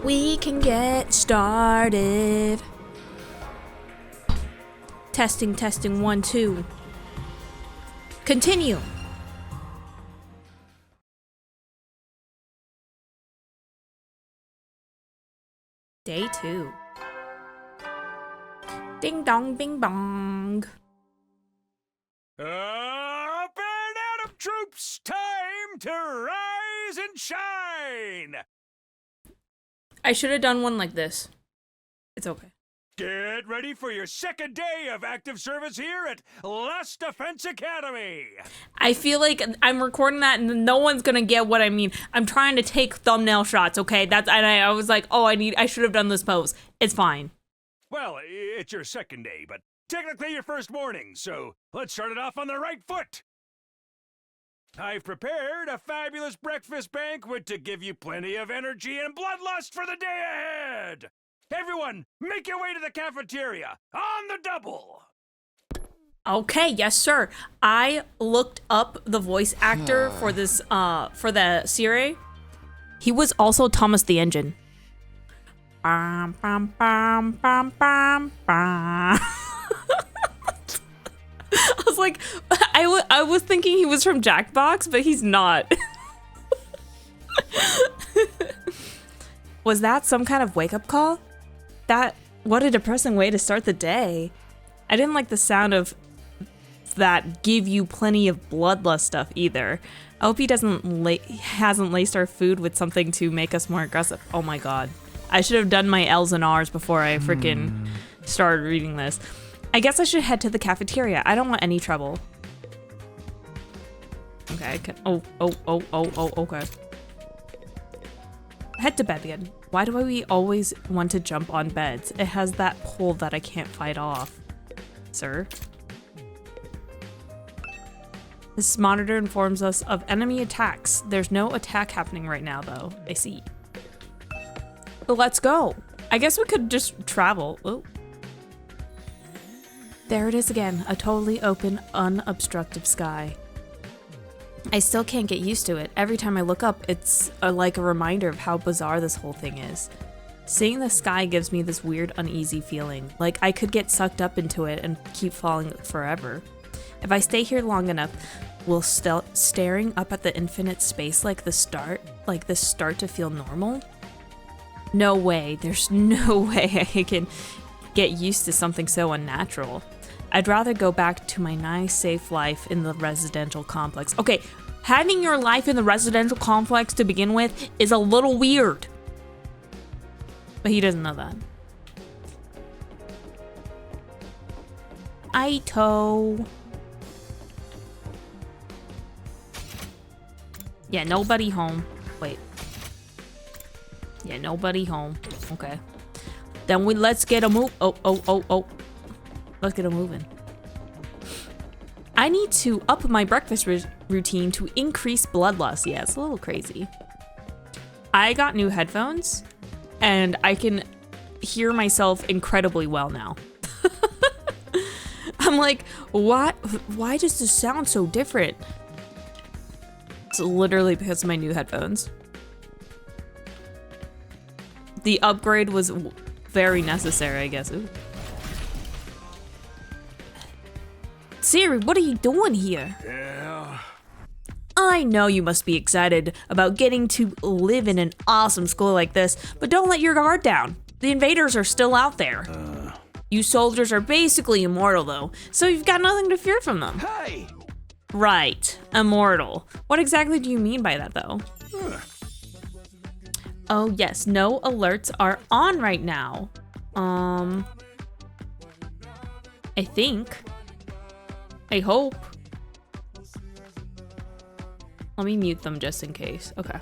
We can get started. Testing, testing, 1, 2. Continue. Day 2. Ding dong, bing bong. Up and out of troops, time to rise and shine. I should have done one like this. It's okay. Get ready for your second day of active service here at Last Defense Academy. I feel like I'm recording that and no one's gonna get what I mean. I'm trying to take thumbnail shots, okay? And I was like, oh, I should have done this pose. It's fine. Well, it's your second day, but technically your first morning, so let's start it off on the right foot. I've prepared a fabulous breakfast banquet to give you plenty of energy and bloodlust for the day ahead. Everyone, make your way to the cafeteria on the double. Okay, yes, sir. I looked up the voice actor for this, for the series. He was also Thomas the Engine. Bam, bam, bam, bam, bam, bam. I was like, I was thinking he was from Jackbox, but he's not. Was that some kind of wake-up call? What a depressing way to start the day. I didn't like the sound of that give you plenty of bloodlust stuff either. I hope he hasn't laced our food with something to make us more aggressive. Oh my god. I should have done my L's and R's before I freaking started reading this. I guess I should head to the cafeteria. I don't want any trouble. Okay, I can. Oh, okay. Head to bed again. Why do we always want to jump on beds? It has that pull that I can't fight off. Sir? This monitor informs us of enemy attacks. There's no attack happening right now, though. I see. But let's go. I guess we could just travel. Oh. There it is again. A totally open, unobstructed sky. I still can't get used to it. Every time I look up, it's like a reminder of how bizarre this whole thing is. Seeing the sky gives me this weird, uneasy feeling, like I could get sucked up into it and keep falling forever. If I stay here long enough, will staring up at the infinite space like this start to feel normal? No way. There's no way I can get used to something so unnatural. I'd rather go back to my nice, safe life in the residential complex. Okay, having your life in the residential complex to begin with is a little weird. But he doesn't know that. Aito. Yeah, nobody home. Wait. Yeah, nobody home. Okay. Then let's get a move. Oh. Let's get it moving. I need to up my breakfast routine to increase bloodlust. Yeah, it's a little crazy. I got new headphones and I can hear myself incredibly well now. I'm like, what? Why does this sound so different? It's literally because of my new headphones. The upgrade was very necessary, I guess. Ooh. Siri, what are you doing here? Yeah. I know you must be excited about getting to live in an awesome school like this, but don't let your guard down. The invaders are still out there. You soldiers are basically immortal though, so you've got nothing to fear from them. Hey! Right, immortal. What exactly do you mean by that though? Oh yes, no alerts are on right now. I think. I hope. Let me mute them just in case. Okay.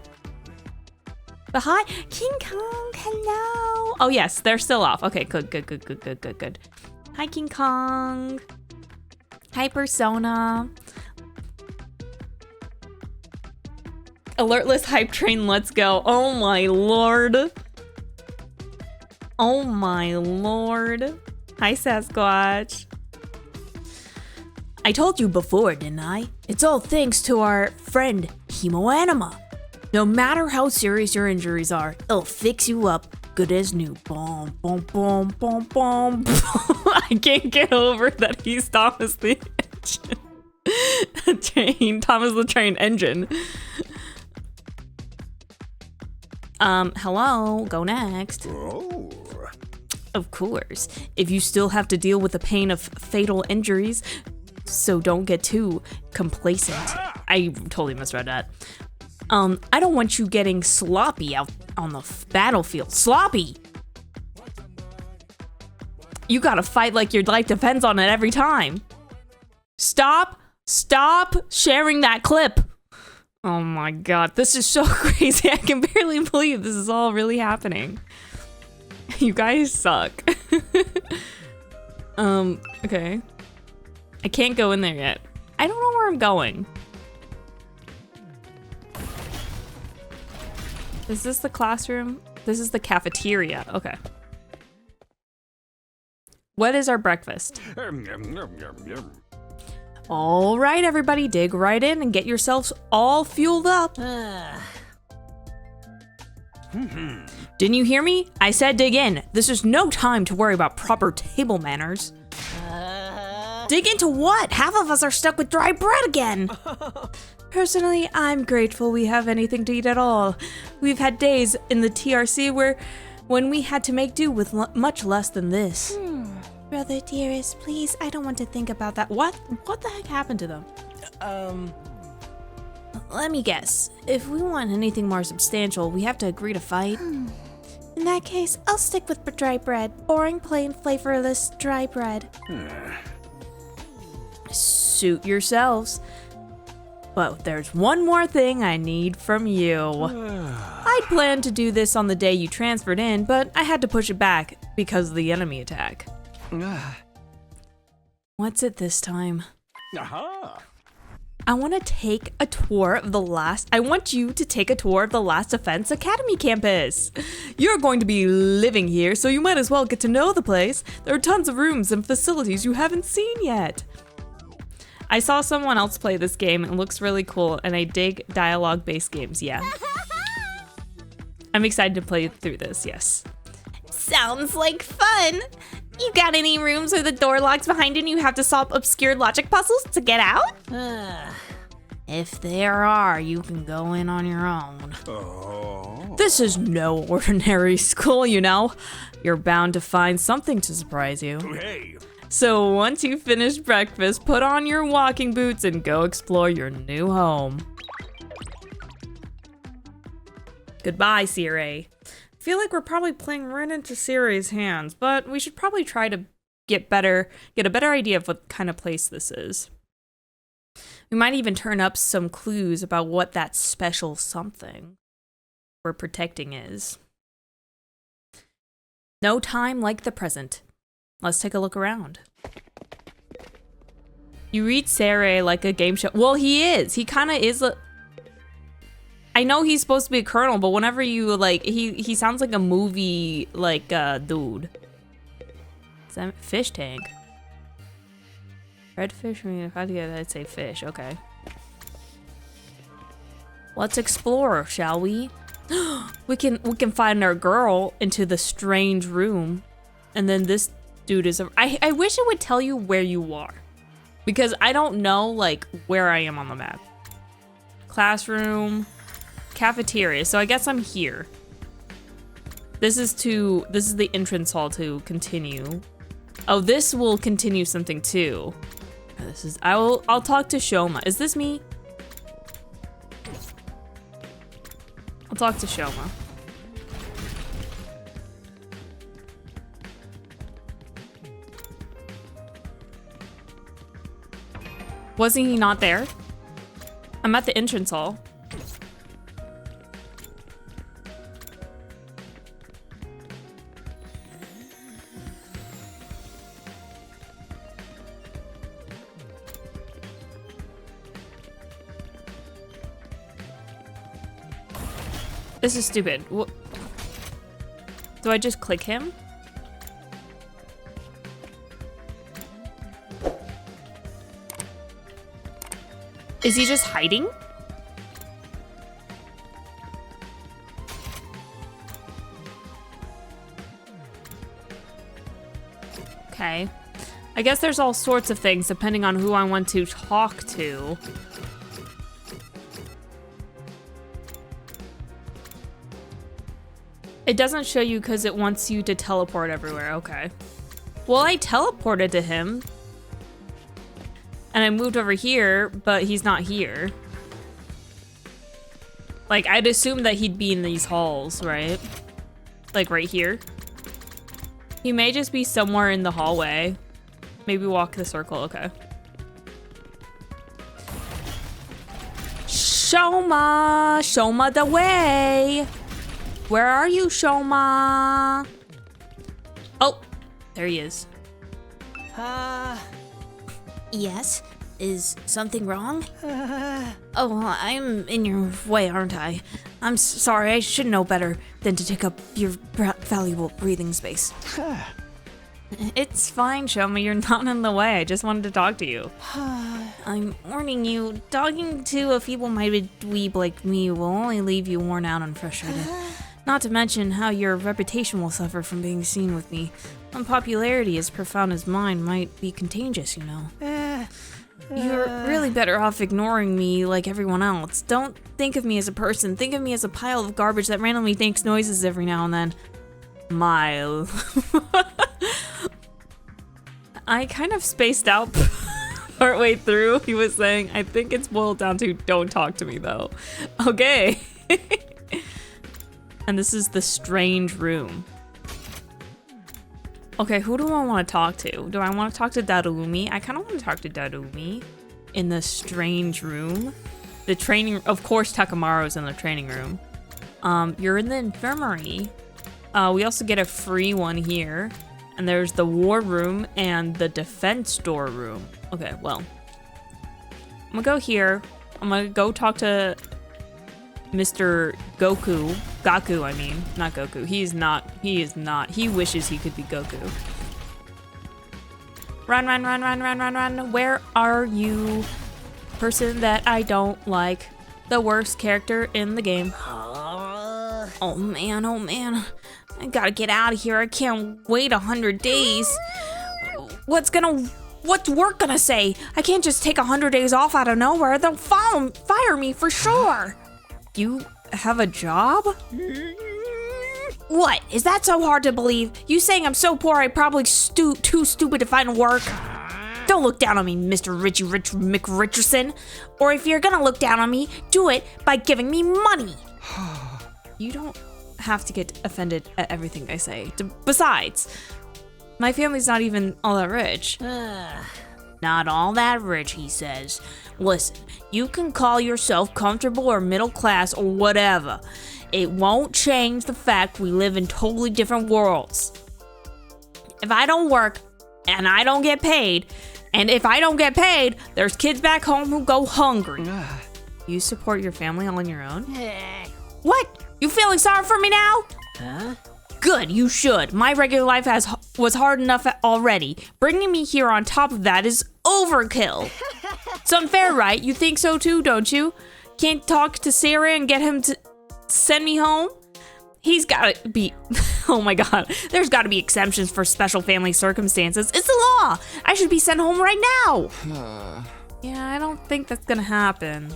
But hi, King Kong, hello. Oh yes, they're still off. Okay, good. Hi, King Kong. Hi, Persona. Alertless hype train, let's go. Oh my lord. Oh my lord. Hi, Sasquatch. I told you before, didn't I? It's all thanks to our friend, Hemoanima. No matter how serious your injuries are, it'll fix you up good as new. Boom, boom, boom, boom, boom. I can't get over that he's Thomas the Train. Thomas the Train Engine. Hello, go next. Oh. Of course, if you still have to deal with the pain of fatal injuries, so don't get too complacent. I totally misread that. I don't want you getting sloppy out on the battlefield. Sloppy! You gotta fight like your life depends on it every time. Stop sharing that clip. Oh my god, this is so crazy. I can barely believe this is all really happening. You guys suck. Okay. I can't go in there yet. I don't know where I'm going. Is this the classroom? This is the cafeteria. Okay. What is our breakfast? All right, everybody, dig right in and get yourselves all fueled up. Didn't you hear me? I said dig in. This is no time to worry about proper table manners. Dig into what? Half of us are stuck with dry bread again. Personally, I'm grateful we have anything to eat at all. We've had days in the TRC when we had to make do with much less than this. Brother dearest, please, I don't want to think about that. What the heck happened to them? Let me guess. If we want anything more substantial, we have to agree to fight. In that case, I'll stick with dry bread. Boring, plain, flavorless, dry bread. Suit yourselves. But there's one more thing I need from you. I'd planned to do this on the day you transferred in, but I had to push it back because of the enemy attack. What's it this time? I want you to take a tour of the Last Defense Academy campus. You're going to be living here, so you might as well get to know the place. There are tons of rooms and facilities you haven't seen yet. I saw someone else play this game. It looks really cool, and I dig dialogue-based games, yeah. I'm excited to play through this, yes. Sounds like fun. You got any rooms where the door locks behind you and you have to solve obscure logic puzzles to get out? If there are, you can go in on your own. This is no ordinary school, you know. You're bound to find something to surprise you. Hey. So once you finish breakfast, put on your walking boots and go explore your new home. Goodbye, Siri. I feel like we're probably playing right into Siri's hands, but we should probably try to get a better idea of what kind of place this is. We might even turn up some clues about what that special something we're protecting is. No time like the present. Let's take a look around. You read Siri like a game show. Well, he is. He kind of is. I know he's supposed to be a colonel, but whenever you like, he sounds like a movie like dude. Is that fish tank? Red fish? I mean, if I had to, I'd say fish. Okay. Let's explore, shall we? we can find our girl into the strange room, and then this dude is. I wish it would tell you where you are, because I don't know like where I am on the map. Classroom, cafeteria. So I guess I'm here. This is the entrance hall to continue. Oh, this will continue something too. I'll talk to Shoma. Is this me? I'll talk to Shoma. Wasn't he not there? I'm at the entrance hall. This is stupid. What? Do I just click him? Is he just hiding? Okay. I guess there's all sorts of things depending on who I want to talk to. It doesn't show you because it wants you to teleport everywhere. Okay. Well, I teleported to him. And I moved over here, but he's not here. Like, I'd assume that he'd be in these halls, right? Like, right here. He may just be somewhere in the hallway. Maybe walk the circle, okay. Shoma! Shoma the way! Where are you, Shoma? Oh, there he is. Yes? Is something wrong? Oh, I'm in your way, aren't I? I'm sorry, I should know better than to take up your valuable breathing space. It's fine, Shoma, you're not in the way. I just wanted to talk to you. I'm warning you, talking to a feeble-minded dweeb like me will only leave you worn out and frustrated. Not to mention how your reputation will suffer from being seen with me. Unpopularity as profound as mine might be contagious, you know. You're really better off ignoring me like everyone else. Don't think of me as a person. Think of me as a pile of garbage that randomly makes noises every now and then. Mile. I kind of spaced out partway through. He was saying, I think it's boiled down to don't talk to me though. Okay. And this is the strange room. Okay, who do I want to talk to? Do I want to talk to Dadood? I kind of want to talk to Dadood in the strange room. The training, of course, Takamaro's in the training room. You're in the infirmary. We also get a free one here. And there's the war room and the defense door room. Okay, well. I'm gonna go here. I'm gonna go talk to Mr. Gaku, I mean, not Goku. He is not. He wishes he could be Goku. Run, run, run, run, run, run, run. Where are you? Person that I don't like. The worst character in the game. Oh man, oh man. I gotta get out of here. I can't wait 100 days. What's work gonna say? I can't just take 100 days off out of nowhere. They'll fire me for sure. You have a job? What? Is that so hard to believe? You saying I'm so poor I probably too stupid to find work? Don't look down on me, Mr. Richie Rich McRicherson. Or if you're gonna look down on me, do it by giving me money. You don't have to get offended at everything I say. Besides, my family's not even all that rich. Not all that rich, he says. Listen, you can call yourself comfortable or middle class or whatever. It won't change the fact we live in totally different worlds. If I don't work and I don't get paid, and if I don't get paid, there's kids back home who go hungry. You support your family on your own? What? You feeling sorry for me now? Huh? Good, you should. My regular life was hard enough already. Bringing me here on top of that is overkill. It's unfair, right? You think so too, don't you? Can't talk to Sarah and get him to send me home? He's gotta be, oh my god. There's gotta be exemptions for special family circumstances. It's the law. I should be sent home right now. Yeah, I don't think that's gonna happen.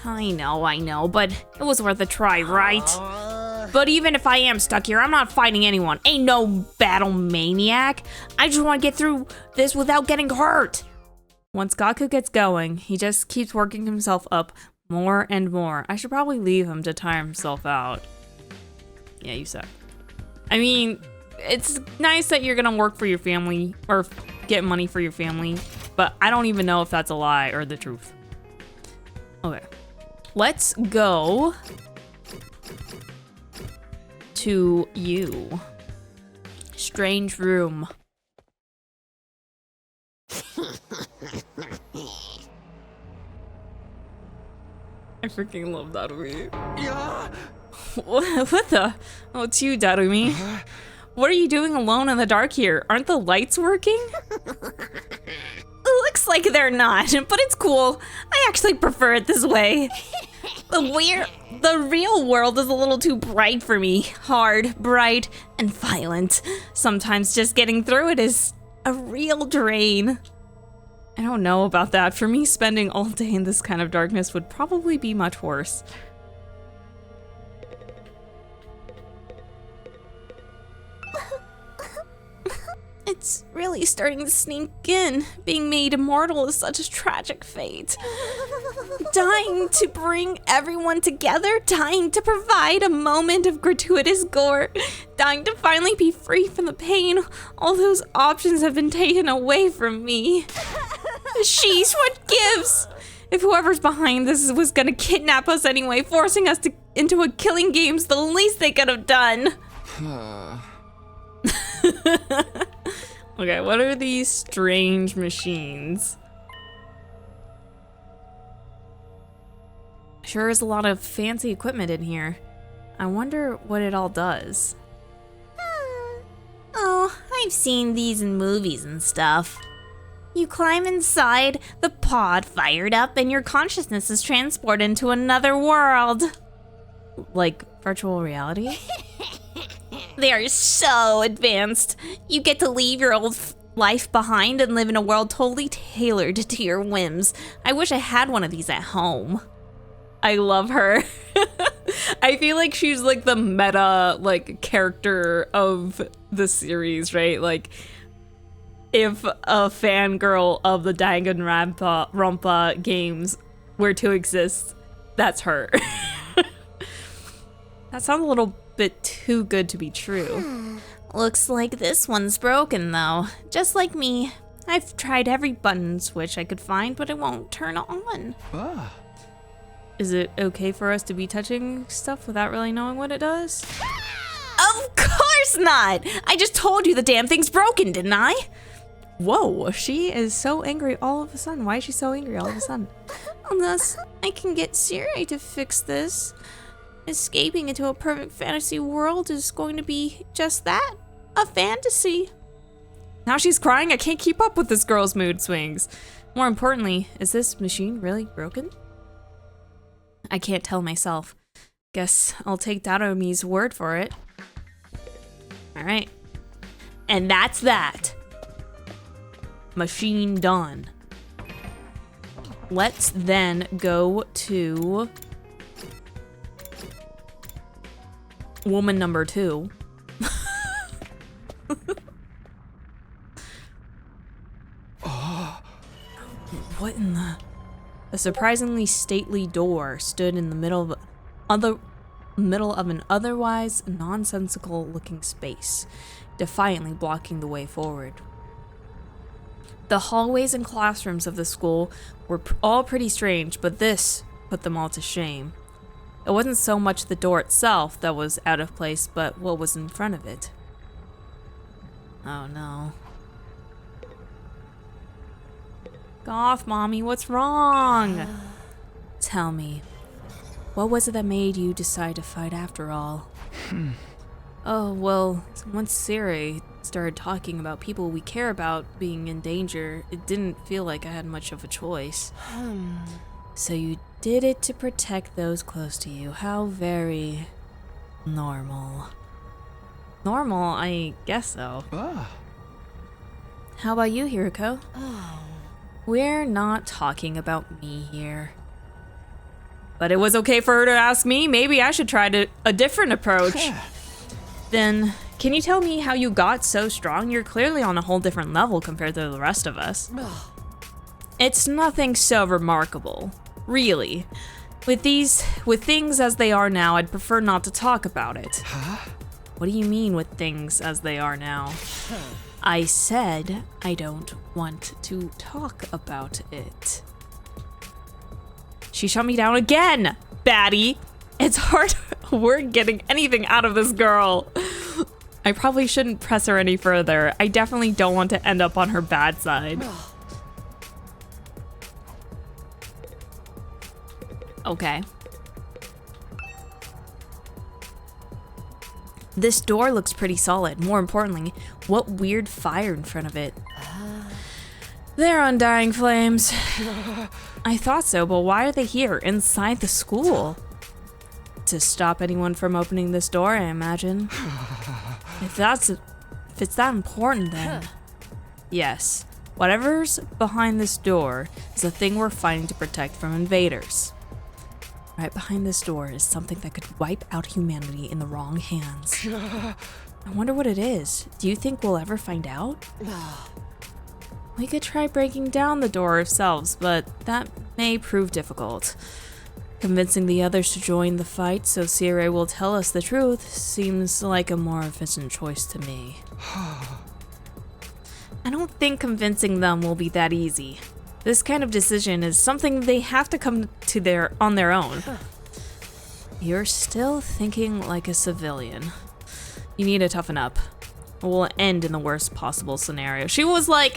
I know, but it was worth a try, right? But even if I am stuck here, I'm not fighting anyone. Ain't no battle maniac. I just want to get through this without getting hurt. Once Gaku gets going, he just keeps working himself up more and more. I should probably leave him to tire himself out. Yeah, you suck. I mean, it's nice that you're gonna work for your family or get money for your family, but I don't even know if that's a lie or the truth. Okay. Let's go to you. Strange room. I freaking love Dadood. Yeah. What the? Oh, it's you, Dadood. What are you doing alone in the dark here? Aren't the lights working? Looks like they're not, but it's cool. I actually prefer it this way. The real world is a little too bright for me. Hard, bright, and violent. Sometimes just getting through it is a real drain. I don't know about that. For me, spending all day in this kind of darkness would probably be much worse. It's really starting to sneak in. Being made immortal is such a tragic fate. Dying to bring everyone together, dying to provide a moment of gratuitous gore, dying to finally be free from the pain. All those options have been taken away from me. Sheesh, what gives? If whoever's behind this was gonna kidnap us anyway, forcing us into a killing game's the least they could have done. Okay, what are these strange machines? Sure is a lot of fancy equipment in here. I wonder what it all does. Oh, I've seen these in movies and stuff. You climb inside, the pod fired up, and your consciousness is transported into another world. Like virtual reality? They are so advanced. You get to leave your old life behind and live in a world totally tailored to your whims. I wish I had one of these at home. I love her. I feel like she's like the meta like character of the series, right? Like if a fangirl of the Danganronpa games were to exist, that's her. That sounds a little bit too good to be true. Looks like this one's broken though. Just like me. I've tried every button switch I could find, but it won't turn on. Is it okay for us to be touching stuff without really knowing what it does? Of course not! I just told you the damn thing's broken, didn't I? Whoa, she is so angry all of a sudden. Why is she so angry all of a sudden? Unless I can get Siri to fix this. Escaping into a perfect fantasy world is going to be just that, a fantasy. Now she's crying. I can't keep up with this girl's mood swings. More importantly, is this machine really broken? I can't tell myself. Guess I'll take Dadomi's word for it. All right. And that's that. Machine done. Let's then go to woman number 2. What in the... A surprisingly stately door stood in the middle of an otherwise nonsensical looking space, defiantly blocking the way forward. The hallways and classrooms of the school were all pretty strange, but this put them all to shame. It wasn't so much the door itself that was out of place, but what was in front of it. Oh no. Go off, Mommy, what's wrong? Tell me, what was it that made you decide to fight after all? Oh, well, once Siri started talking about people we care about being in danger, it didn't feel like I had much of a choice. So you did it to protect those close to you. How very normal. Normal, I guess so. How about you, Hiroko? We're not talking about me here. But it was okay for her to ask me. Maybe I should try a different approach. Then, can you tell me how you got so strong? You're clearly on a whole different level compared to the rest of us. It's nothing so remarkable, really. With things as they are now, I'd prefer not to talk about it. What do you mean with things as they are now? I said I don't want to talk about it. She shut me down again, baddie. It's hard work getting anything out of this girl. I probably shouldn't press her any further. I definitely don't want to end up on her bad side. Okay. This door looks pretty solid. More importantly, what weird fire in front of it? They're undying flames. I thought so, but why are they here, inside the school? To stop anyone from opening this door, I imagine. If it's that important, then... Yes. Whatever's behind this door is a thing we're fighting to protect from invaders. Right behind this door is something that could wipe out humanity in the wrong hands. I wonder what it is. Do you think we'll ever find out? We could try breaking down the door ourselves, but that may prove difficult. Convincing the others to join the fight so Sire will tell us the truth seems like a more efficient choice to me. I don't think convincing them will be that easy. This kind of decision is something they have to come to on their own. You're still thinking like a civilian. You need to toughen up. Will end in the worst possible scenario. She was like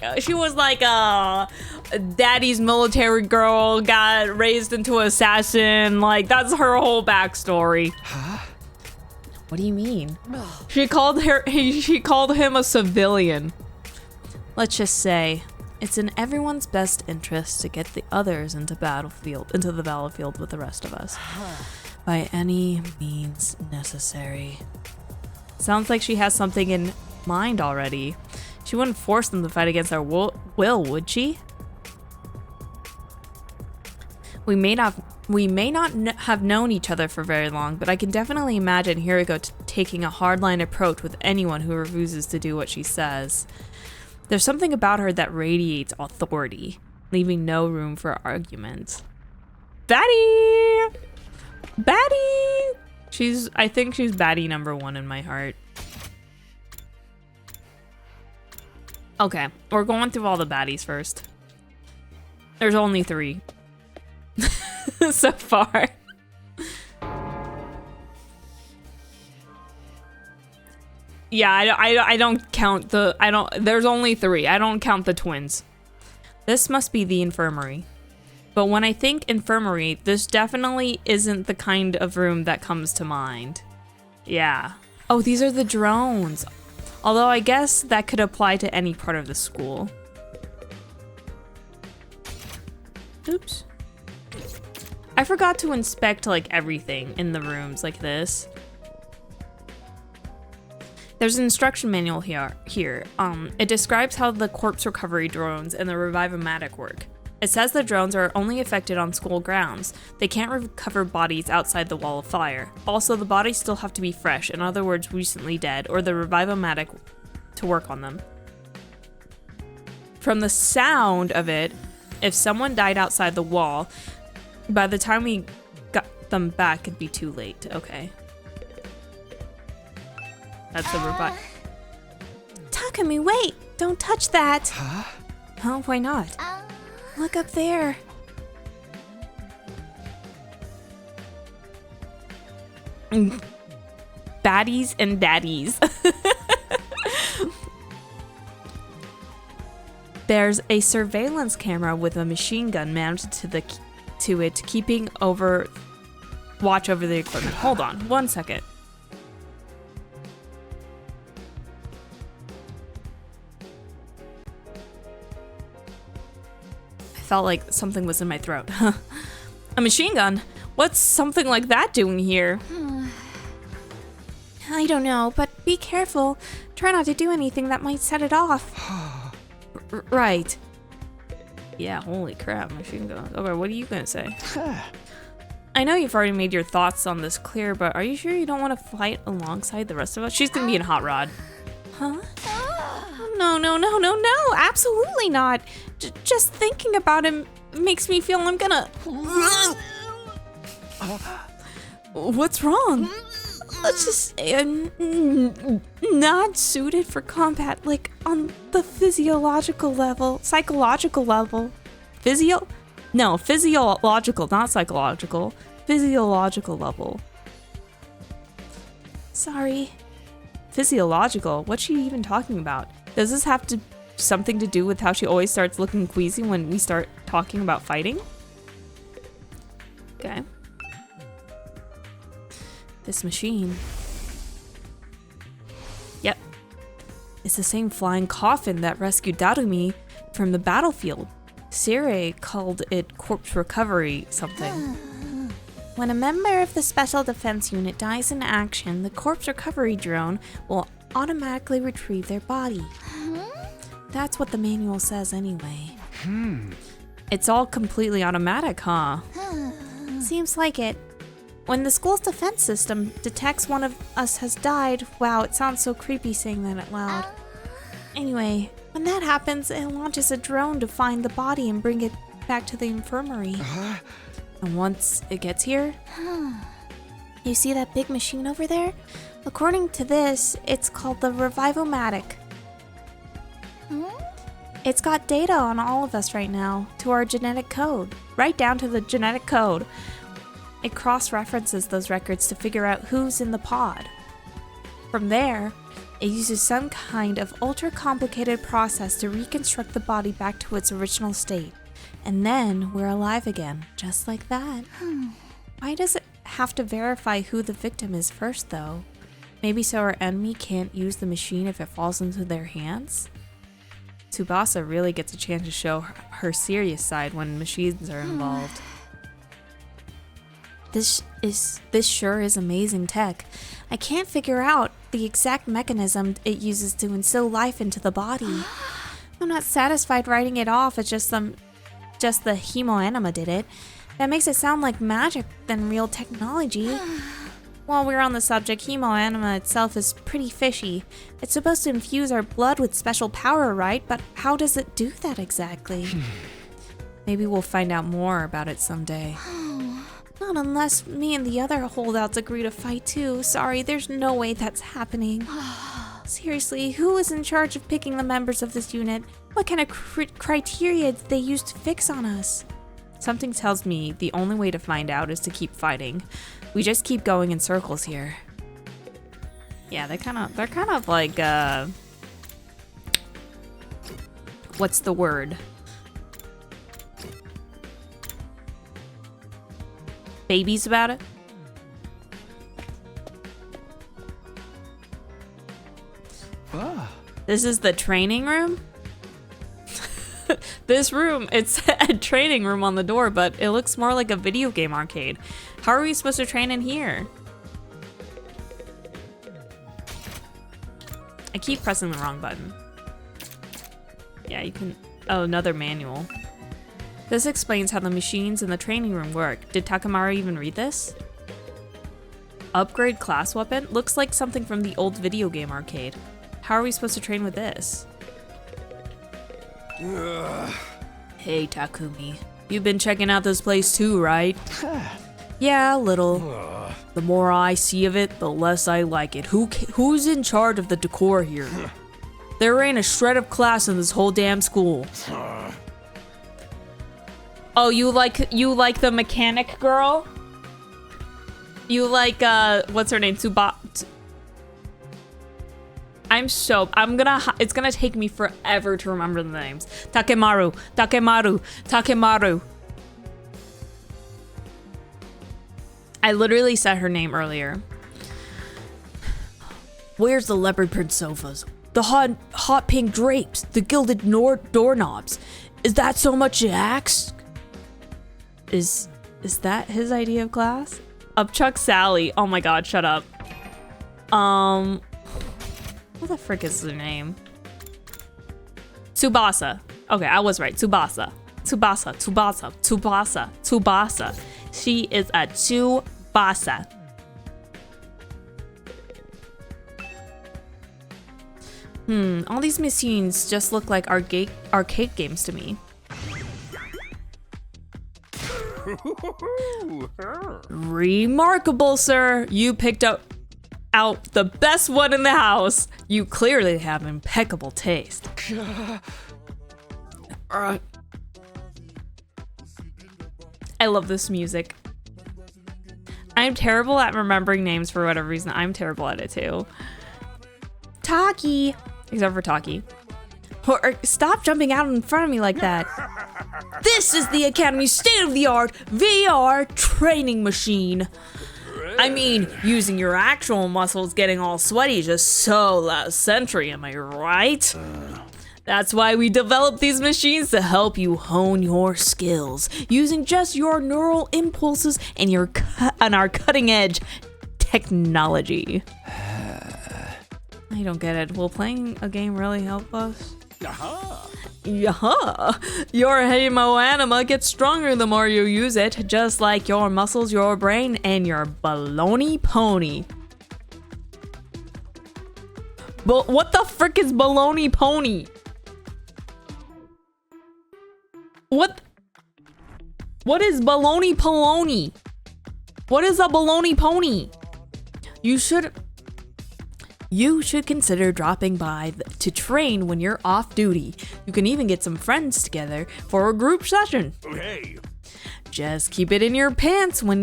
daddy's military girl, got raised into an assassin. Like, that's her whole backstory. Huh? What do you mean? She called him a civilian. Let's just say it's in everyone's best interest to get the others into the battlefield with the rest of us. By any means necessary. Sounds like she has something in mind already. She wouldn't force them to fight against our will, would she? We may not have known each other for very long, but I can definitely imagine Hiriko taking a hardline approach with anyone who refuses to do what she says. There's something about her that radiates authority, leaving no room for argument. Batty! I think she's baddie number 1 in my heart. Okay, we're going through all the baddies first. There's only 3 so far. Yeah, I don't count there's only 3. I don't count the twins. This must be the infirmary. But when I think infirmary, this definitely isn't the kind of room that comes to mind. Yeah. Oh, these are the drones. Although I guess that could apply to any part of the school. Oops. I forgot to inspect like everything in the rooms like this. There's an instruction manual here. It describes how the corpse recovery drones and the revive-o-matic work. It says the drones are only affected on school grounds. They can't recover bodies outside the wall of fire. Also, the bodies still have to be fresh, in other words, recently dead, or the revive-o-matic to work on them. From the sound of it, if someone died outside the wall, by the time we got them back, it'd be too late. Okay. That's the revive. Takumi, wait! Don't touch that! Huh? Oh, why not? Look up there. Baddies and daddies. There's a surveillance camera with a machine gun mounted to it, keeping watch over the equipment. Hold on, 1 second. Felt like something was in my throat. A machine gun? What's something like that doing here? I don't know, but be careful. Try not to do anything that might set it off. Right. Yeah, holy crap, machine gun. Okay, what are you gonna say? I know you've already made your thoughts on this clear, but are you sure you don't want to fight alongside the rest of us? She's gonna be in Hot Rod. Huh? No, absolutely not. Just thinking about him makes me feel I'm gonna... What's wrong? Let's just say I'm not suited for combat, like on the physiological level, psychological level. No, physiological, not psychological. Physiological level. Sorry. Physiological? What's she even talking about? Does this have something to do with how she always starts looking queasy when we start talking about fighting? Okay. This machine. Yep. It's the same flying coffin that rescued Darumi. from the battlefield. Sire called it corpse recovery something. When a member of the Special Defense Unit dies in action, the corpse recovery drone will automatically retrieve their body. That's what the manual says anyway. It's all completely automatic, huh? Seems like it. When the school's defense system detects one of us has died, wow, it sounds so creepy saying that out loud. Anyway, when that happens, it launches a drone to find the body and bring it back to the infirmary. And once it gets here, You see that big machine over there? According to this, it's called the Revivomatic. It's got data on all of us right now, to our genetic code, right down to the genetic code. It cross-references those records to figure out who's in the pod. From there, it uses some kind of ultra-complicated process to reconstruct the body back to its original state. And then we're alive again, just like that. Why does it have to verify who the victim is first, though? Maybe so our enemy can't use the machine if it falls into their hands? Tsubasa really gets a chance to show her serious side when machines are involved. This sure is amazing tech. I can't figure out the exact mechanism it uses to instill life into the body. I'm not satisfied writing it off as just the hemoanima did it. That makes it sound like magic than real technology. While we're on the subject, hemoanima itself is pretty fishy. It's supposed to infuse our blood with special power, right? But how does it do that exactly? Maybe we'll find out more about it someday. Not unless me and the other holdouts agree to fight too. Sorry, there's no way that's happening. Seriously, who is in charge of picking the members of this unit? What kind of criteria did they use to fix on us? Something tells me the only way to find out is to keep fighting. We just keep going in circles here. Yeah, they're kind of like what's the word? Babies about it? This is the training room? This room, it's a training room on the door, but it looks more like a video game arcade. How are we supposed to train in here? I keep pressing the wrong button. Yeah, you can... Oh, another manual. This explains how the machines in the training room work. Did Takamaru even read this? Upgrade class weapon? Looks like something from the old video game arcade. How are we supposed to train with this? Hey, Takumi. You've been checking out this place too, right? Yeah, a little. The more I see of it, the less I like it. Who's in charge of the decor here? There ain't a shred of class in this whole damn school. Oh, you like the mechanic girl? You like what's her name? It's gonna take me forever to remember the names. Takemaru. I literally said her name earlier. Where's the leopard print sofas? The hot pink drapes? The gilded doorknobs? Is that so much to ask? Is that his idea of class? Upchuck Sally. Oh my god, shut up. What the frick is her name? Tsubasa. Okay, I was right. Tsubasa. She is a Tsubasa. All these machines just look like arcade games to me. Remarkable, sir. You picked out the best one in the house. You clearly have impeccable taste. I love this music. I'm terrible at remembering names for whatever reason. I'm terrible at it too. Taki. Except for Taki. Stop jumping out in front of me like that. This is the Academy's state-of-the-art VR training machine. I mean, using your actual muscles getting all sweaty is just so last century, am I right? That's why we developed these machines to help you hone your skills using just your neural impulses and our cutting edge technology. I don't get it. Will playing a game really help us? Yeah. Your hemoanima gets stronger the more you use it, just like your muscles, your brain, and your baloney pony. But what the frick is baloney pony? What is baloney polony? What is a baloney pony? You should consider dropping by to train when you're off duty. You can even get some friends together for a group session. Hey. Just keep it in your pants when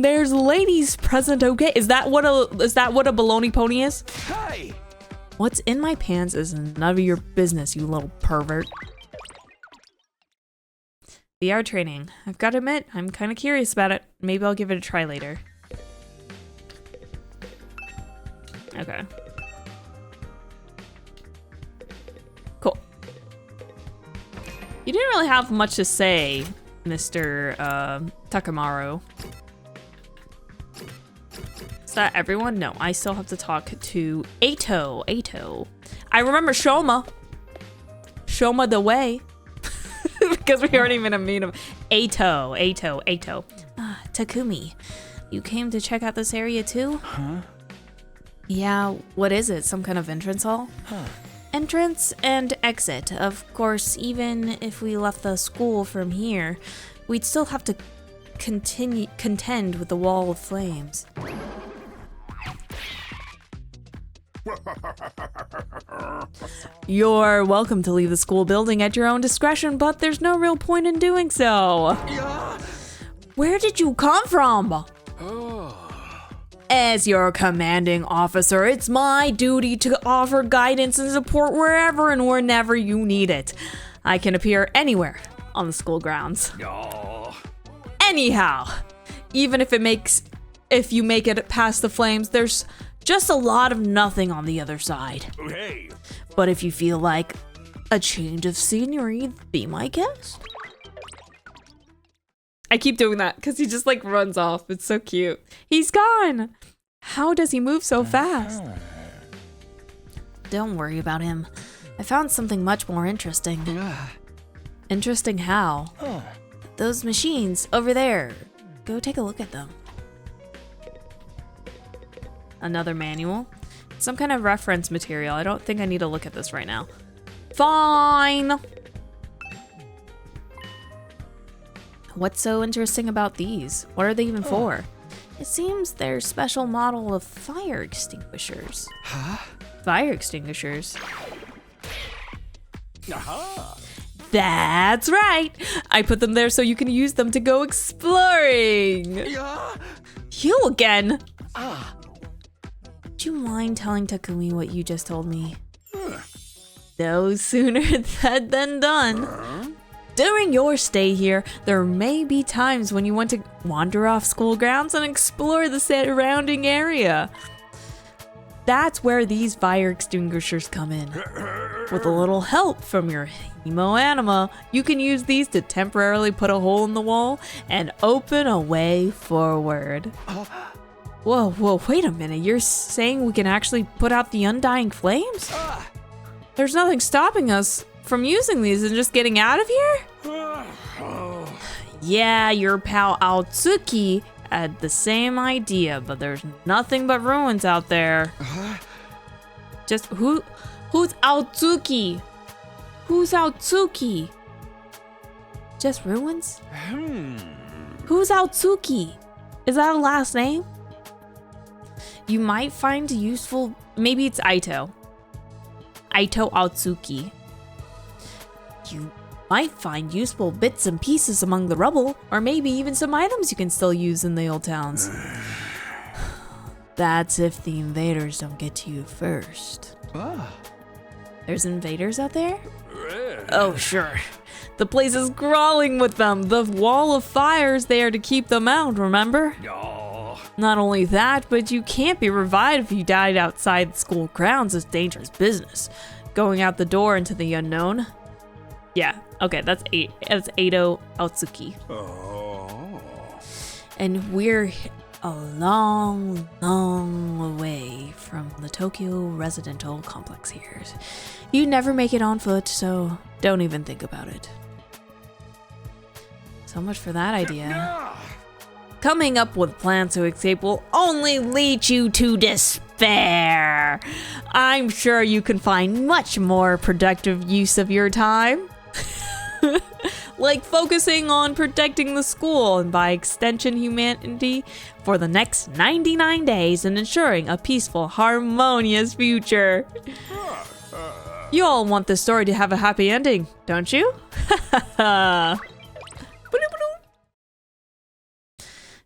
there's ladies present, okay? Is that what a baloney pony is? Hi. What's in my pants is none of your business, you little pervert. VR training. I've got to admit, I'm kind of curious about it. Maybe I'll give it a try later. Okay. Cool. You didn't really have much to say, Mr. Takamaru. Is that everyone? No, I still have to talk to Ato. I remember Shoma. Shoma the way. Because we aren't even a meet him. Ato. Takumi, you came to check out this area too? Huh? Yeah, what is it? Some kind of entrance hall? Huh. Entrance and exit. Of course, even if we left the school from here, we'd still have to contend with the wall of flames. You're welcome to leave the school building at your own discretion, but there's no real point in doing so. Yeah. Where did you come from? Oh. As your commanding officer, it's my duty to offer guidance and support wherever and whenever you need it. I can appear anywhere on the school grounds. Oh. Anyhow, even if you make it past the flames, there's just a lot of nothing on the other side. Hey. But if you feel like a change of scenery, be my guest. I keep doing that because he just like runs off. It's so cute. He's gone. How does he move so fast? Don't worry about him. I found something much more interesting. Interesting how? Those machines over there. Go take a look at them. Another manual. Some kind of reference material. I don't think I need to look at this right now. Fine. What's so interesting about these? What are they even for? It seems they're special model of fire extinguishers. Huh? Fire extinguishers? Aha. That's right. I put them there so you can use them to go exploring. Yeah. You again. Ah. Do you mind telling Takumi what you just told me? No sooner said than done. During your stay here, there may be times when you want to wander off school grounds and explore the surrounding area. That's where these fire extinguishers come in. With a little help from your hemoanima, you can use these to temporarily put a hole in the wall and open a way forward. Whoa, wait a minute. You're saying we can actually put out the undying flames? There's nothing stopping us from using these and just getting out of here? Yeah, your pal Aotsuki had the same idea, but there's nothing but ruins out there. Just who's Aotsuki? Who's Aotsuki? Just ruins? Who's Aotsuki? Is that a last name? You might find useful, maybe it's Aito Aotsuki. You might find useful bits and pieces among the rubble, or maybe even some items you can still use in the old towns. That's if the invaders don't get to you first. There's invaders out there? Oh, sure. The place is crawling with them. The wall of fire is there to keep them out, remember? Oh. Not only that, but you can't be revived if you died outside the school grounds. Is dangerous business. Going out the door into the unknown. Yeah, okay, that's Edo Otsuki. Oh. And we're a long, long way from the Tokyo residential complex here. You never make it on foot, so don't even think about it. So much for that idea. Coming up with plans to escape will only lead you to despair. I'm sure you can find much more productive use of your time. Like focusing on protecting the school and by extension humanity for the next 99 days and ensuring a peaceful, harmonious future. You all want this story to have a happy ending, don't you?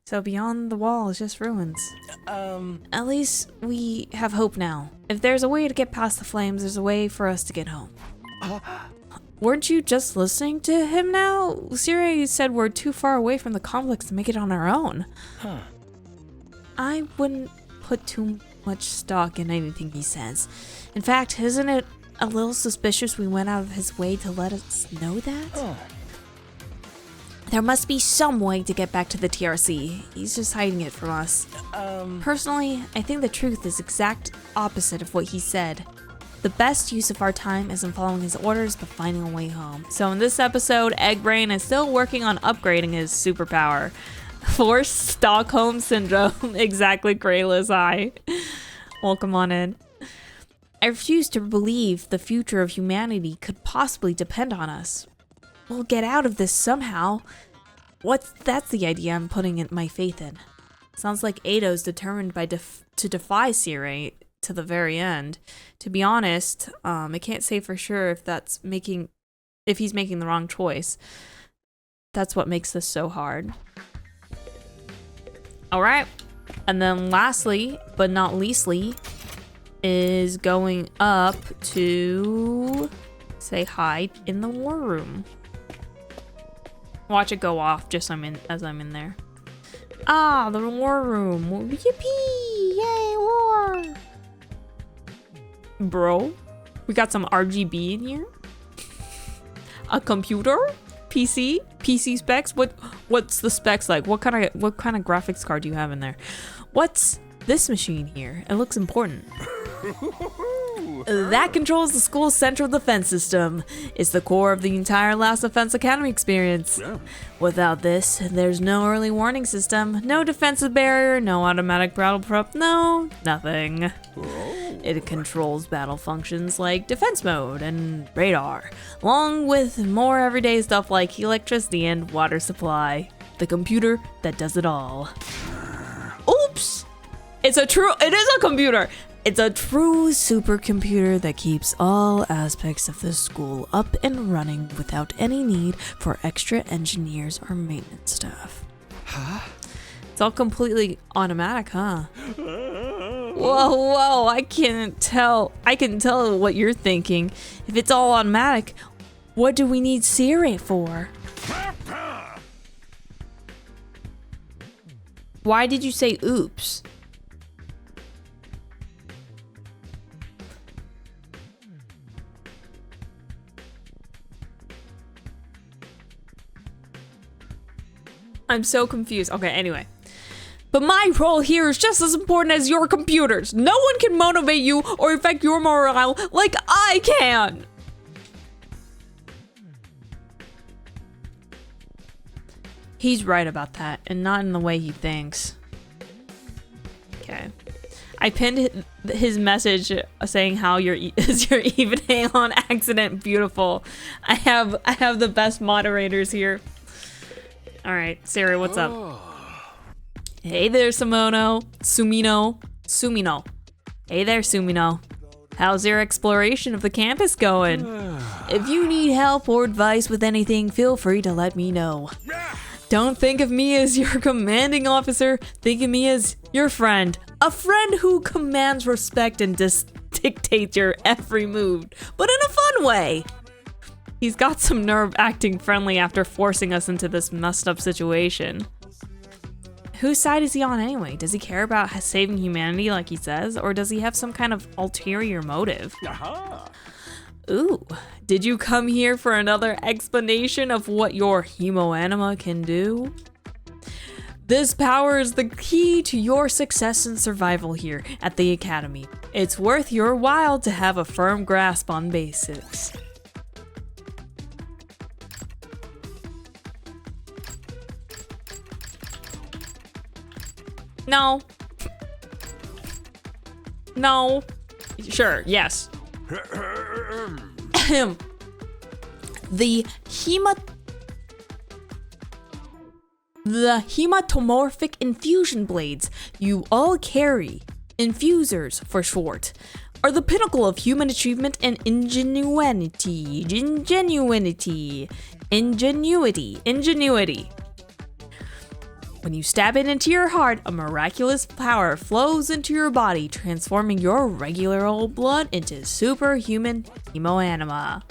So beyond the wall is just ruins. At least we have hope now. If there's a way to get past the flames, there's a way for us to get home. Weren't you just listening to him now? Siri said we're too far away from the complex to make it on our own. Huh. I wouldn't put too much stock in anything he says. In fact, isn't it a little suspicious we went out of his way to let us know that? Huh. There must be some way to get back to the TRC. He's just hiding it from us. Personally, I think the truth is exact opposite of what he said. The best use of our time isn't following his orders, but finding a way home. So in this episode, Eggbrain is still working on upgrading his superpower. Forced Stockholm Syndrome. Exactly, Grayla's eye. Welcome on in. I refuse to believe the future of humanity could possibly depend on us. We'll get out of this somehow. That's the idea I'm putting my faith in. Sounds like Edo's determined to defy Sirei to the very end. To be honest, I can't say for sure if he's making the wrong choice. That's what makes this so hard. All right, and then lastly, but not leastly, is going up to say hi in the war room. Watch it go off just as I'm in there. Ah, the war room. Yippee! Yay, war! Bro, we got some RGB in here. A computer? PC specs? What's the specs like? What kind of graphics card do you have in there? What's this machine here? It looks important. That controls the school's central defense system. It's the core of the entire Last Defense Academy experience. Yeah. Without this, there's no early warning system, no defensive barrier, no automatic battle prep, no, nothing. Oh. It controls battle functions like defense mode and radar, along with more everyday stuff like electricity and water supply. The computer that does it all. Oops! It is a computer! It's a true supercomputer that keeps all aspects of the school up and running without any need for extra engineers or maintenance staff. Huh? It's all completely automatic, huh? Whoa, I can tell what you're thinking. If it's all automatic, what do we need Siri for? Why did you say oops? I'm so confused. Okay, anyway. But my role here is just as important as your computers. No one can motivate you or affect your morale like I can. He's right about that, and not in the way he thinks. Okay. I pinned his message saying how is your evening on accident beautiful. I have the best moderators here. All right, Siri, what's up? Hey there, Sumino. Hey there, Sumino. How's your exploration of the campus going? If you need help or advice with anything, feel free to let me know. Don't think of me as your commanding officer. Think of me as your friend. A friend who commands respect and dictates your every move, but in a fun way. He's got some nerve acting friendly after forcing us into this messed up situation. Whose side is he on anyway? Does he care about saving humanity like he says, or does he have some kind of ulterior motive? Aha! Ooh, did you come here for another explanation of what your hemoanima can do? This power is the key to your success and survival here at the Academy. It's worth your while to have a firm grasp on basics. No. No. Sure, yes. The hematomorphic infusion blades you all carry, infusers for short, are the pinnacle of human achievement and ingenuity. When you stab it into your heart, a miraculous power flows into your body, transforming your regular old blood into superhuman hemoanima.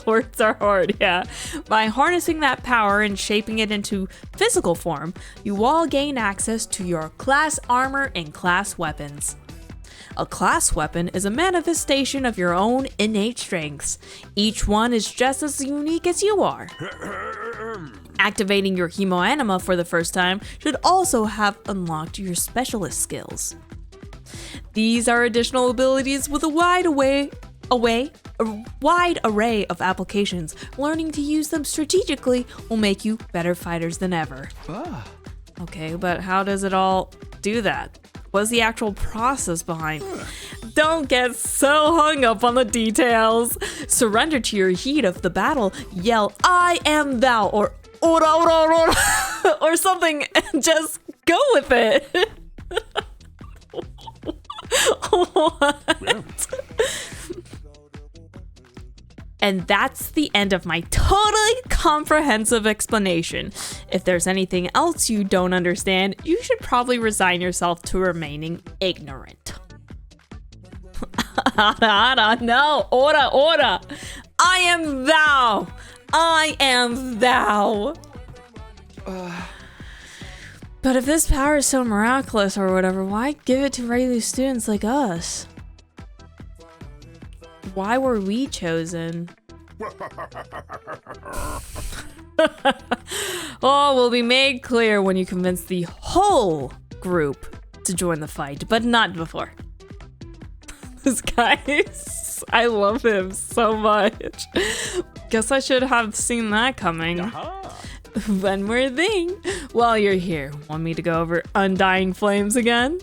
Words are hard, yeah. By harnessing that power and shaping it into physical form, you all gain access to your class armor and class weapons. A class weapon is a manifestation of your own innate strengths. Each one is just as unique as you are. Activating your hemoanima for the first time should also have unlocked your specialist skills. These are additional abilities with a wide array of applications. Learning to use them strategically will make you better fighters than ever. Okay, but how does it all do that? What's the actual process behind? Don't get so hung up on the details. Surrender to your heat of the battle. Yell, "I am thou," or "Ora, ora, ora," or something, and just go with it. What? And that's the end of my totally comprehensive explanation. If there's anything else you don't understand, you should probably resign yourself to remaining ignorant. No, ora. I am thou. I am thou. But if this power is so miraculous or whatever, why give it to regular students like us? Why were we chosen? Oh, will be made clear when you convince the whole group to join the fight, but not before. This guy I love him so much. Guess I should have seen that coming. One more thing. While you're here, want me to go over Undying Flames again?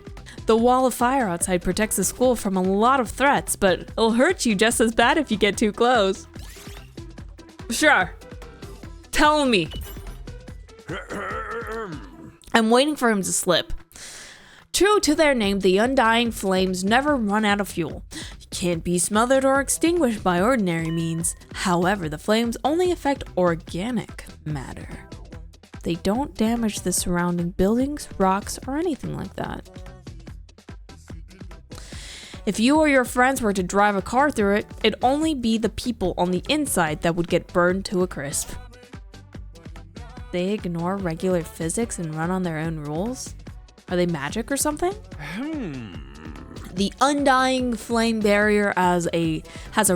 The wall of fire outside protects the school from a lot of threats, but it'll hurt you just as bad if you get too close. Sure. Tell me. I'm waiting for him to slip. True to their name, the Undying Flames never run out of fuel. You can't be smothered or extinguished by ordinary means. However, the flames only affect organic matter. They don't damage the surrounding buildings, rocks, or anything like that. If you or your friends were to drive a car through it, it'd only be the people on the inside that would get burned to a crisp. They ignore regular physics and run on their own rules? Are they magic or something? The Undying Flame Barrier has a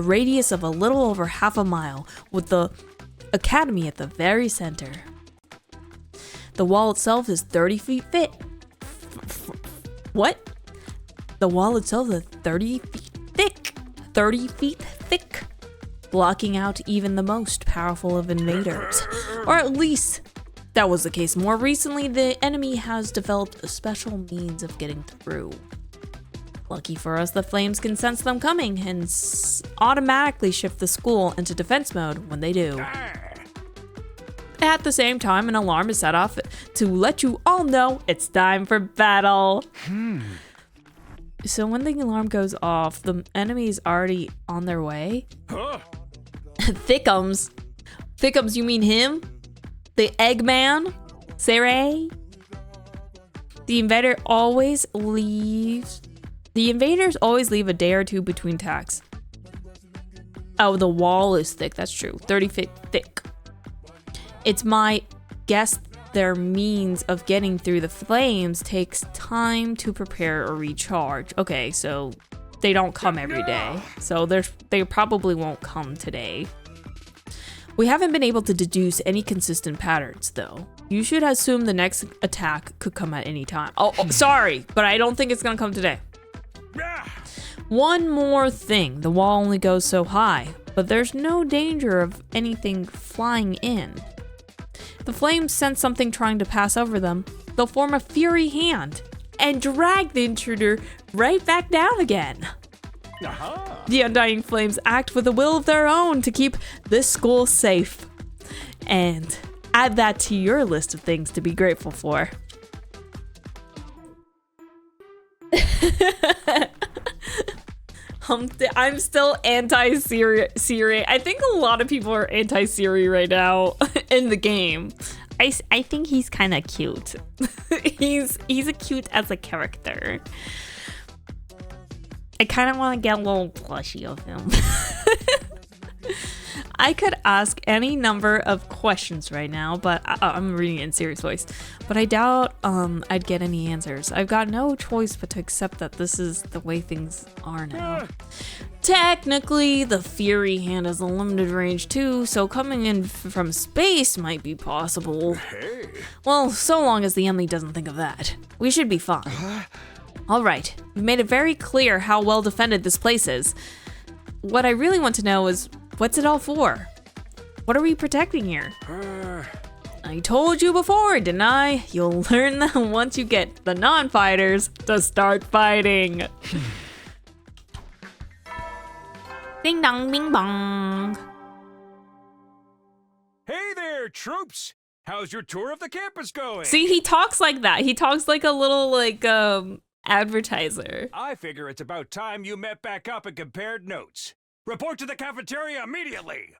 radius of a little over half a mile, with the Academy at the very center. The wall itself is 30 feet thick. What? The wall itself is 30 feet thick, blocking out even the most powerful of invaders. Or at least that was the case. More recently, the enemy has developed a special means of getting through. Lucky for us, the flames can sense them coming and automatically shift the school into defense mode when they do. At the same time, an alarm is set off to let you all know it's time for battle. So when the alarm goes off, the enemy is already on their way? Thickums? Thickums, you mean him? The Eggman? Saray? The invaders always leave a day or two between attacks. Oh, the wall is thick, that's true. 30 feet thick. It's my guess their means of getting through the flames takes time to prepare or recharge. Okay, so they don't come every day. So they probably won't come today. We haven't been able to deduce any consistent patterns, though. You should assume the next attack could come at any time. Oh, sorry, but I don't think it's gonna come today. One more thing, the wall only goes so high, but there's no danger of anything flying in. The flames sense something trying to pass over them. They'll form a fury hand and drag the intruder right back down again. The Undying Flames act with a will of their own to keep this school safe. And add that to your list of things to be grateful for. I'm still anti-Siri. I think a lot of people are anti-Siri right now in the game. I think he's kind of cute. he's a cute as a character. I kind of want to get a little plushie of him. I could ask any number of questions right now, but I'm reading it in serious voice. But I doubt I'd get any answers. I've got no choice but to accept that this is the way things are now. Technically, the Fury Hand has a limited range too, so coming in from space might be possible. Hey. Well, so long as the enemy doesn't think of that, we should be fine. All right, we've made it very clear how well defended this place is. What I really want to know is, what's it all for? What are we protecting here? I told you before, didn't I? You'll learn that once you get the non-fighters to start fighting. Ding dong, bing bong. Hey there, troops! How's your tour of the campus going? See, he talks like that. He talks like a little, advertiser. I figure it's about time you met back up and compared notes. Report to the cafeteria immediately!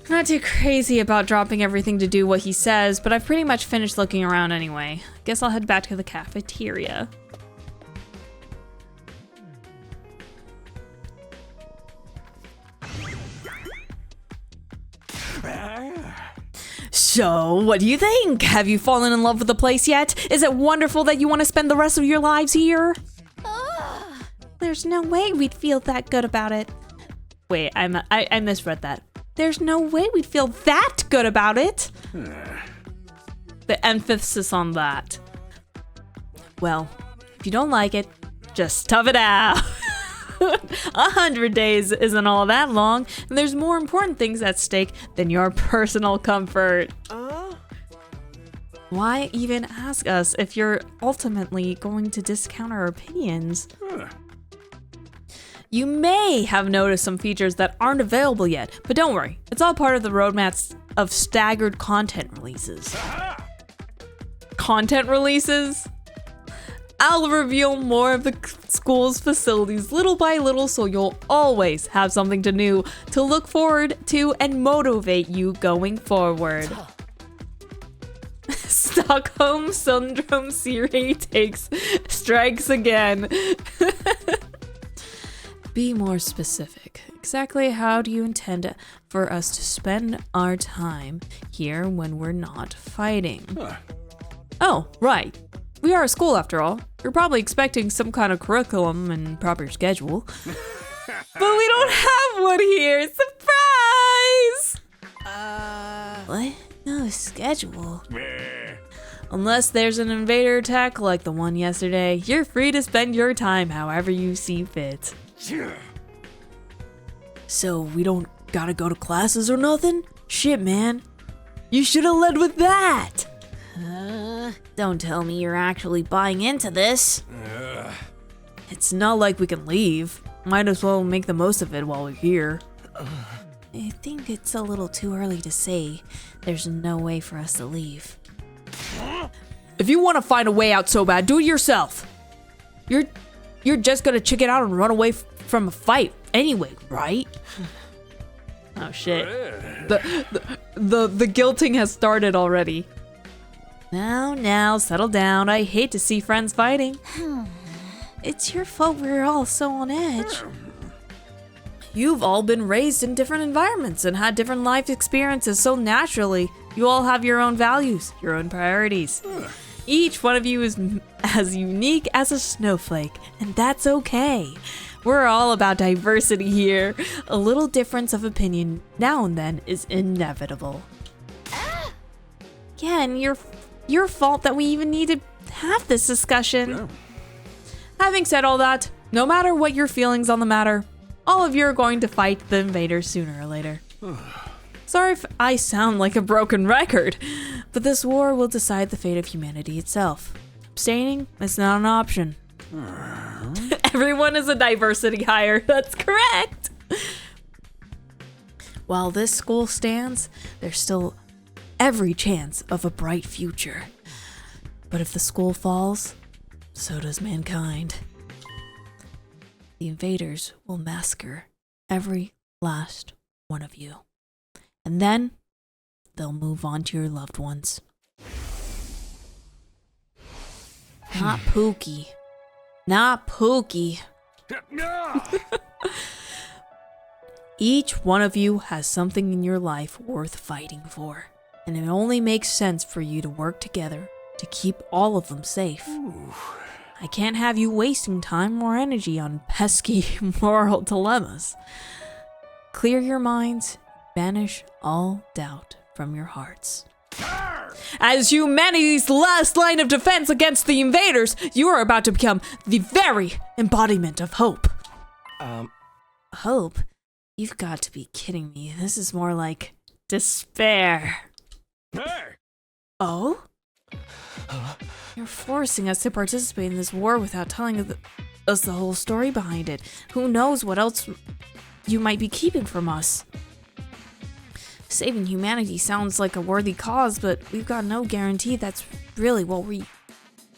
Not too crazy about dropping everything to do what he says, but I've pretty much finished looking around anyway. Guess I'll head back to the cafeteria. So, what do you think? Have you fallen in love with the place yet? Is it wonderful that you want to spend the rest of your lives here? There's no way we'd feel that good about it. Wait, I misread that. There's no way we'd feel that good about it. The emphasis on that. Well, if you don't like it, just tough it out. 100 days isn't all that long, and there's more important things at stake than your personal comfort. Why even ask us if you're ultimately going to discount our opinions? You may have noticed some features that aren't available yet, but don't worry, it's all part of the roadmaps of staggered content releases. Content releases? I'll reveal more of the school's facilities little by little, so you'll always have something new to look forward to and motivate you going forward. Stockholm Syndrome series strikes again. Be more specific. Exactly how do you intend for us to spend our time here when we're not fighting? Oh, right. We are a school after all. You're probably expecting some kind of curriculum and proper schedule. But we don't have one here! Surprise! What? No schedule? Unless there's an invader attack like the one yesterday, you're free to spend your time however you see fit. So we don't gotta go to classes or nothing? Shit, man. You should've led with that! Don't tell me you're actually buying into this. It's not like we can leave. Might as well make the most of it while we're here. I think it's a little too early to say. There's no way for us to leave. If you want to find a way out so bad, do it yourself. You're just gonna chicken out and run away from a fight anyway, right? Oh shit. The guilting has started already. Now, settle down. I hate to see friends fighting. It's your fault we're all so on edge. You've all been raised in different environments and had different life experiences, so naturally, you all have your own values, your own priorities. Each one of you is as unique as a snowflake, and that's okay. We're all about diversity here. A little difference of opinion now and then is inevitable. Again, your fault that we even need to have this discussion. Yeah. Having said all that, no matter what your feelings on the matter, all of you are going to fight the invaders sooner or later. Sorry if I sound like a broken record, but this war will decide the fate of humanity itself. Abstaining is not an option. Everyone is a diversity hire. That's correct. While this school stands, there's still every chance of a bright future. But if the school falls, so does mankind. The invaders will massacre every last one of you. And then they'll move on to your loved ones. Not Pookie. Not Pookie. Each one of you has something in your life worth fighting for. And it only makes sense for you to work together to keep all of them safe. I can't have you wasting time or energy on pesky moral dilemmas. Clear your minds, banish all doubt from your hearts. As humanity's last line of defense against the invaders, you are about to become the very embodiment of hope. Hope? You've got to be kidding me. This is more like despair. Hey! Oh? You're forcing us to participate in this war without telling us the whole story behind it. Who knows what else you might be keeping from us? Saving humanity sounds like a worthy cause, but we've got no guarantee that's really what we'd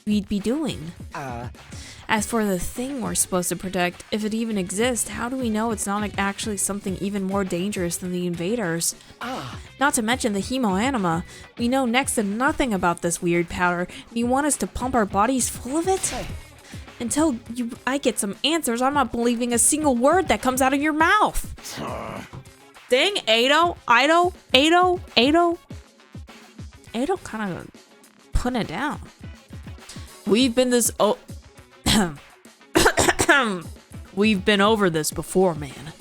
be doing. As for the thing we're supposed to protect, if it even exists, how do we know it's not actually something even more dangerous than the invaders? Not to mention the hemoanima. We know next to nothing about this weird powder, and you want us to pump our bodies full of it? Until I get some answers, I'm not believing a single word that comes out of your mouth. Dang, Ado kind of putting it down. We've been over this before, man.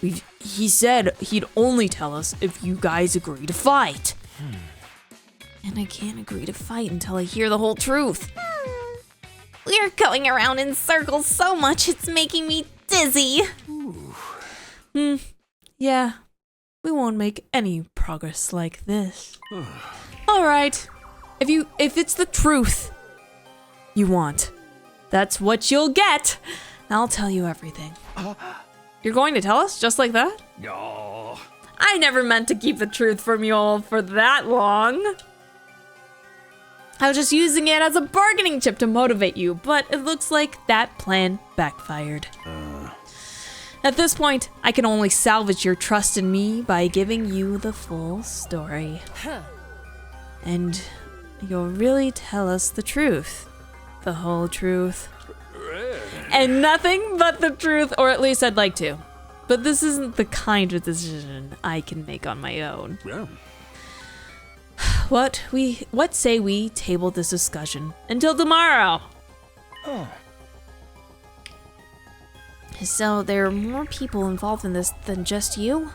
He said he'd only tell us if you guys agree to fight. And I can't agree to fight until I hear the whole truth. We're going around in circles so much it's making me dizzy. Yeah, we won't make any progress like this. All right, if it's the truth you want, that's what you'll get. I'll tell you everything. You're going to tell us just like that? No. I never meant to keep the truth from you all for that long. I was just using it as a bargaining chip to motivate you, but it looks like that plan backfired. At this point, I can only salvage your trust in me by giving you the full story. And you'll really tell us the truth. The whole truth. And nothing but the truth, or at least I'd like to. But this isn't the kind of decision I can make on my own. Yeah. What say we table this discussion until tomorrow? So there are more people involved in this than just you?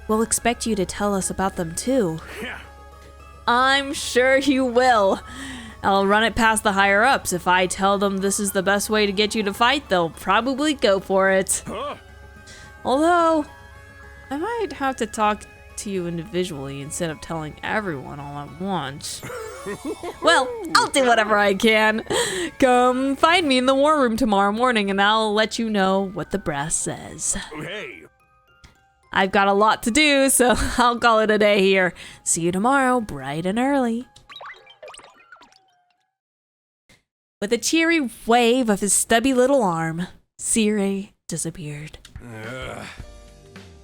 We'll expect you to tell us about them too. Yeah. I'm sure you will. I'll run it past the higher-ups. If I tell them this is the best way to get you to fight, they'll probably go for it. Although, I might have to talk to you individually instead of telling everyone all at once. Well, I'll do whatever I can. Come find me in the war room tomorrow morning and I'll let you know what the brass says. Hey. I've got a lot to do, so I'll call it a day here. See you tomorrow, bright and early. With a cheery wave of his stubby little arm, Sire disappeared.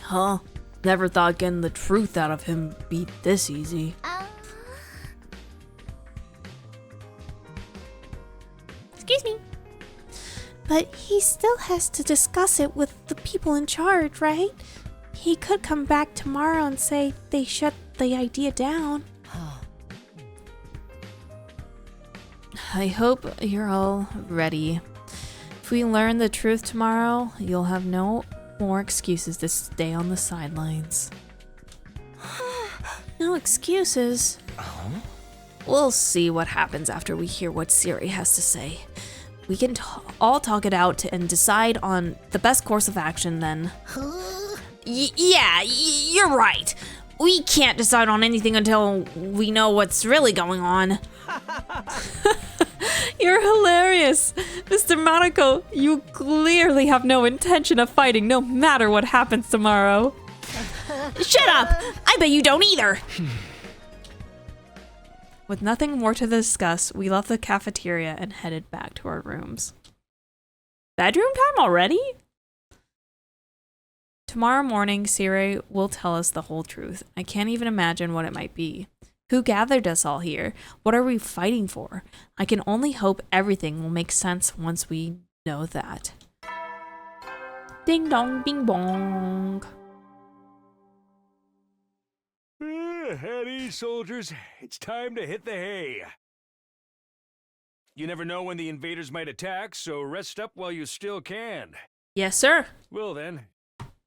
Huh? Never thought getting the truth out of him would be this easy. Excuse me. But he still has to discuss it with the people in charge, right? He could come back tomorrow and say they shut the idea down. I hope you're all ready. If we learn the truth tomorrow, you'll have no more excuses to stay on the sidelines. No excuses? We'll see what happens after we hear what Siri has to say. We can all talk it out and decide on the best course of action then. Yeah, you're right. We can't decide on anything until we know what's really going on. You're hilarious! Mr. Monaco, you clearly have no intention of fighting no matter what happens tomorrow. Shut up! I bet you don't either! With nothing more to discuss, we left the cafeteria and headed back to our rooms. Bedroom time already? Tomorrow morning, Siri will tell us the whole truth. I can't even imagine what it might be. Who gathered us all here? What are we fighting for? I can only hope everything will make sense once we know that. Ding dong, bing bong. At ease, soldiers. It's time to hit the hay. You never know when the invaders might attack, so rest up while you still can. Yes, sir. Well then,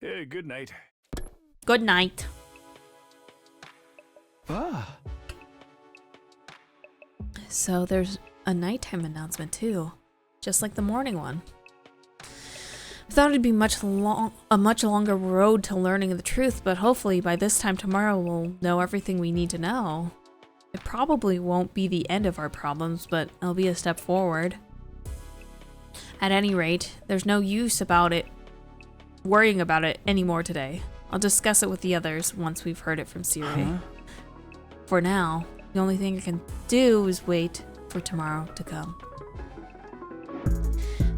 good night. Good night. So there's a nighttime announcement too, just like the morning one. I thought it'd be a much longer road to learning the truth, but hopefully by this time tomorrow we'll know everything we need to know. It probably won't be the end of our problems, but it'll be a step forward. At any rate, there's no use worrying about it anymore today. I'll discuss it with the others once we've heard it from Siri. For now, the only thing I can do is wait for tomorrow to come.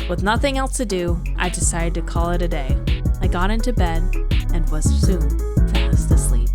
With nothing else to do, I decided to call it a day. I got into bed and was soon fast asleep.